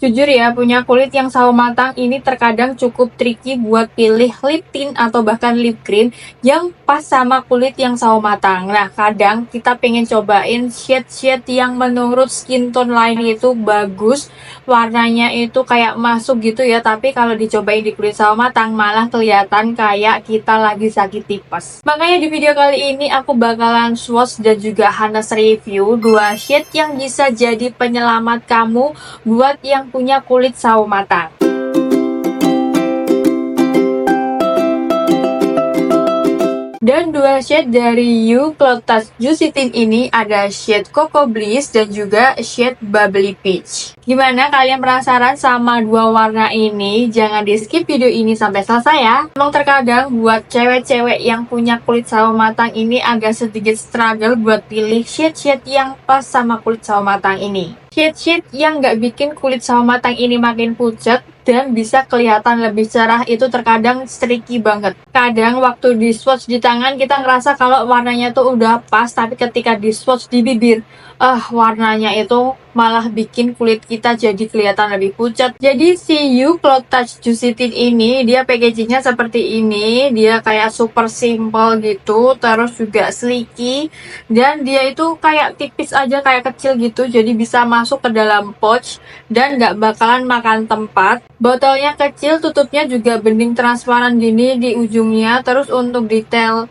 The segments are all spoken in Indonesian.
Jujur ya, punya kulit yang sawo matang ini terkadang cukup tricky buat pilih lip tint atau bahkan lip cream yang pas sama kulit yang sawo matang. Nah, kadang kita pengen cobain shade-shade yang menurut skin tone lain itu bagus, warnanya itu kayak masuk gitu ya, tapi kalau dicobain di kulit sawo matang malah kelihatan kayak kita lagi sakit tipes. Makanya di video kali ini aku bakalan swatch dan juga Hanes review 2 shade yang bisa jadi penyelamat kamu buat yang punya kulit sawo matang. Dan 2 shade dari You Cloud Touch Juicy Tint ini ada shade Coco Bliss dan juga shade Bubbly Peach. Gimana, kalian penasaran sama 2 warna ini? Jangan di skip video ini sampai selesai ya. Emang terkadang buat cewek-cewek yang punya kulit sawo matang ini agak sedikit struggle buat pilih shade-shade yang pas sama kulit sawo matang ini. Shade-shade yang nggak bikin kulit sawo matang ini makin pucat dan bisa kelihatan lebih cerah itu terkadang tricky banget. Kadang waktu di swatch di tangan kita ngerasa kalau warnanya tuh udah pas, tapi ketika di swatch di bibir, warnanya itu malah bikin kulit kita jadi kelihatan lebih pucat. Jadi si You Cloud Touch Juicy Tint ini dia packagingnya seperti ini, dia kayak super simple gitu, terus juga sleeky, dan dia itu kayak tipis aja, kayak kecil gitu, jadi bisa masuk ke dalam pouch dan nggak bakalan makan tempat. Botolnya kecil, tutupnya juga bening transparan gini di ujungnya. Terus untuk detail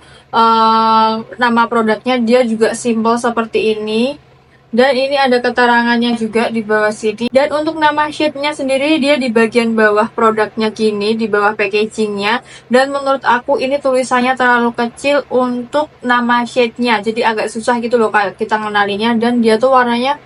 nama produknya dia juga simple seperti ini. Dan ini ada keterangannya juga di bawah sini. Dan untuk nama shade-nya sendiri dia di bagian bawah produknya gini, di bawah packagingnya. Dan menurut aku ini tulisannya terlalu kecil untuk nama shade-nya, jadi agak susah gitu loh kayak kita ngenalinya. Dan dia tuh warnanya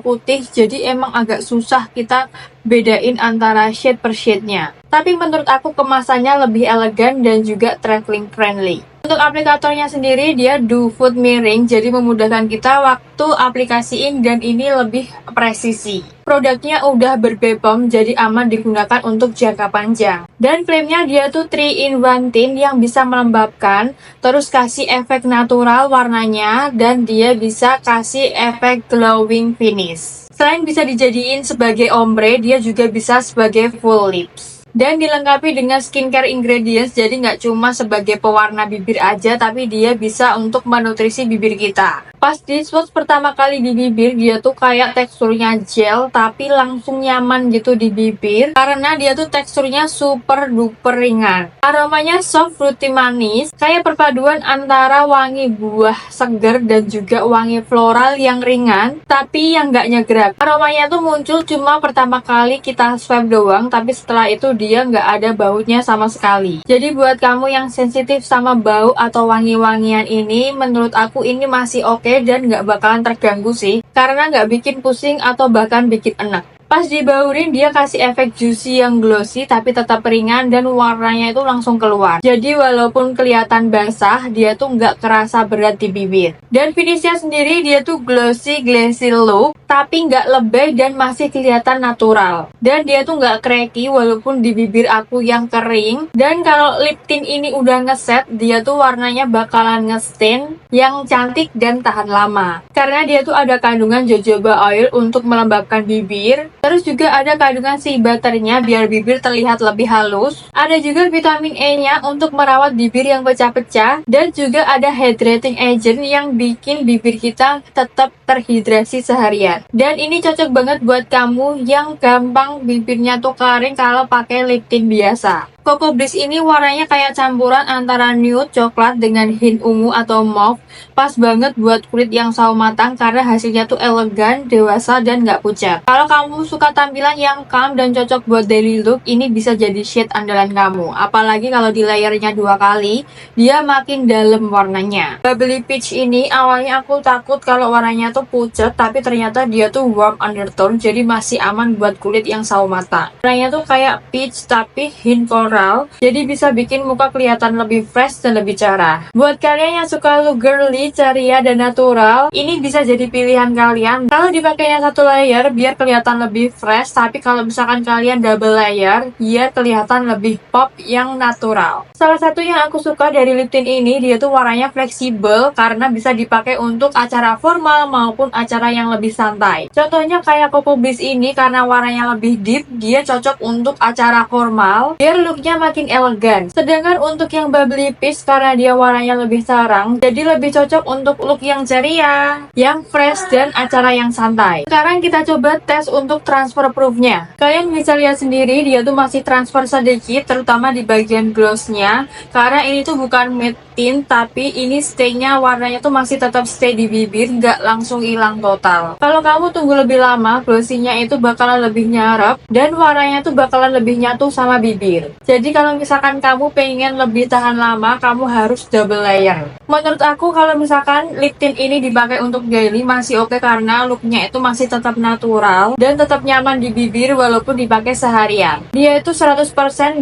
putih, jadi emang agak susah kita bedain antara shade per shade-nya. Tapi menurut aku kemasannya lebih elegan dan juga traveling friendly. Untuk aplikatornya sendiri dia do food mirroring, jadi memudahkan kita waktu aplikasiin dan ini lebih presisi. Produknya udah berbepom, jadi aman digunakan untuk jangka panjang. Dan klaimnya dia tuh 3-in-1 tint yang bisa melembabkan, terus kasih efek natural warnanya, dan dia bisa kasih efek glowing finish. Selain bisa dijadiin sebagai ombre, dia juga bisa sebagai full lips. Dan dilengkapi dengan skincare ingredients, jadi nggak cuma sebagai pewarna bibir aja, tapi dia bisa untuk menutrisi bibir kita. Pas di swatch pertama kali di bibir, dia tuh kayak teksturnya gel, tapi langsung nyaman gitu di bibir, karena dia tuh teksturnya super duper ringan. Aromanya soft fruity manis, kayak perpaduan antara wangi buah segar dan juga wangi floral yang ringan, tapi yang nggak nyegrap. Aromanya tuh muncul cuma pertama kali kita swipe doang, tapi setelah itu dia nggak ada baunya sama sekali. Jadi buat kamu yang sensitif sama bau atau wangi-wangian ini, menurut aku ini masih oke dan nggak bakalan terganggu sih, karena nggak bikin pusing atau bahkan bikin enek. Pas dibaurin dia kasih efek juicy yang glossy tapi tetap ringan dan warnanya itu langsung keluar. Jadi walaupun kelihatan basah, dia tuh nggak kerasa berat di bibir. Dan finishnya sendiri dia tuh glossy look, tapi nggak lebay dan masih kelihatan natural. Dan dia tuh nggak cracky walaupun di bibir aku yang kering. Dan kalau lip tint ini udah ngeset, dia tuh warnanya bakalan ngestain yang cantik dan tahan lama. Karena dia tuh ada kandungan jojoba oil untuk melembabkan bibir. Terus juga ada kandungan sea butternya biar bibir terlihat lebih halus. Ada juga vitamin E-nya untuk merawat bibir yang pecah-pecah. Dan juga ada hydrating agent yang bikin bibir kita tetap terhidrasi seharian. Dan ini cocok banget buat kamu yang gampang bibirnya tuh kering kalau pakai lip tint biasa. Coco Bliss ini warnanya kayak campuran antara nude coklat dengan hint ungu atau mauve. Pas banget buat kulit yang sawo matang karena hasilnya tuh elegan, dewasa, dan nggak pucat. Kalau kamu suka tampilan yang calm dan cocok buat daily look, ini bisa jadi shade andalan kamu. Apalagi kalau di layernya 2 kali, dia makin dalam warnanya. Bubbly Peach ini awalnya aku takut kalau warnanya tuh pucat, tapi ternyata dia tuh warm undertone, jadi masih aman buat kulit yang sawo matang. Warnanya tuh kayak peach tapi hint coral, jadi bisa bikin muka kelihatan lebih fresh dan lebih cerah. Buat kalian yang suka look girly, ceria, dan natural, ini bisa jadi pilihan kalian. Kalau dipakainya 1 layer biar kelihatan lebih fresh, tapi kalau misalkan kalian double layer biar kelihatan lebih pop yang natural. Salah satu yang aku suka dari lip tint ini, dia tuh warnanya fleksibel karena bisa dipakai untuk acara formal maupun acara yang lebih santai. Contohnya kayak Coco Bliss ini, karena warnanya lebih deep, dia cocok untuk acara formal biar looknya makin elegan. Sedangkan untuk yang Bubbly Peach, karena dia warnanya lebih terang, jadi lebih cocok untuk look yang ceria, yang fresh, dan acara yang santai. Sekarang kita coba tes untuk transfer proofnya. Kalian bisa lihat sendiri, dia tuh masih transfer sedikit, terutama di bagian glossnya, karena ini tuh bukan matte tint, tapi ini stay-nya warnanya tuh masih tetap stay di bibir, nggak langsung hilang total. Kalau kamu tunggu lebih lama, glossy-nya itu bakalan lebih nyarap dan warnanya tuh bakalan lebih nyatu sama bibir. Jadi kalau misalkan kamu pengen lebih tahan lama, kamu harus double layer. Menurut aku kalau misalkan lip tint ini dipakai untuk daily masih oke, karena looknya itu masih tetap natural dan tetap nyaman di bibir walaupun dipakai seharian. Dia itu 100%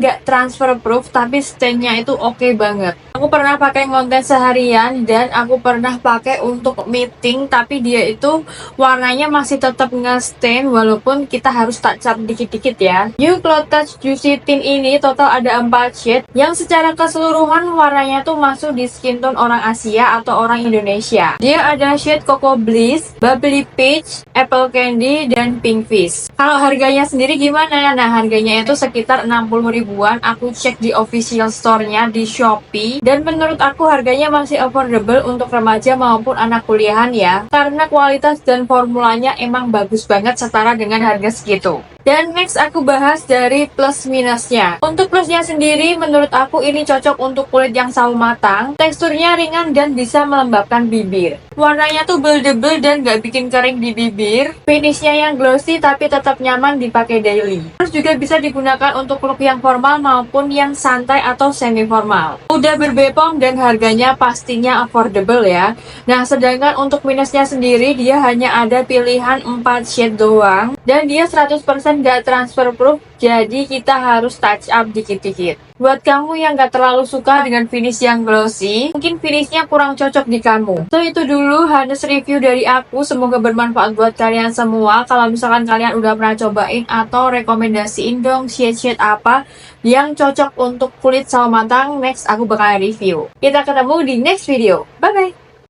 nggak transfer proof, tapi stain-nya itu oke banget. Aku pernah pakai konten seharian dan aku pernah pakai untuk meeting, tapi dia itu warnanya masih tetap nge-stain walaupun kita harus touch up dikit-dikit ya. New Cloud Touch Juicy Tint ini total ada 4 shade yang secara keseluruhan warnanya tuh masuk di skin tone orang Asia atau orang Indonesia. Dia ada shade Coco Bliss, Bubbly Peach, Apple Candy, dan Pink Fish. Kalau harganya sendiri gimana? Nah, harganya itu sekitar 60 ribuan. Aku cek di official store-nya di Shopee, dan menurut aku harganya masih affordable untuk remaja maupun anak kuliahan ya, karena kualitas dan formulanya emang bagus banget setara dengan harga segitu. Dan next aku bahas dari plus minusnya. Untuk plusnya sendiri, menurut aku ini cocok untuk kulit yang sawo matang, teksturnya ringan dan bisa melembabkan bibir. Warnanya tuh buildable dan gak bikin kering di bibir. Finishnya yang glossy tapi tetap nyaman dipakai daily. Terus juga bisa digunakan untuk look yang formal maupun yang santai atau semi formal. Udah berbepom dan harganya pastinya affordable ya. Nah, sedangkan untuk minusnya sendiri, dia hanya ada pilihan 4 shade doang dan dia 100% gak transfer proof, jadi kita harus touch up dikit-dikit. Buat kamu yang gak terlalu suka dengan finish yang glossy, mungkin finishnya kurang cocok di kamu. So itu dulu Hanes review dari aku, semoga bermanfaat buat kalian semua. Kalau misalkan kalian udah pernah cobain atau rekomendasiin dong shade-shade apa yang cocok untuk kulit sawo matang, next aku bakal review. Kita ketemu di next video, bye bye.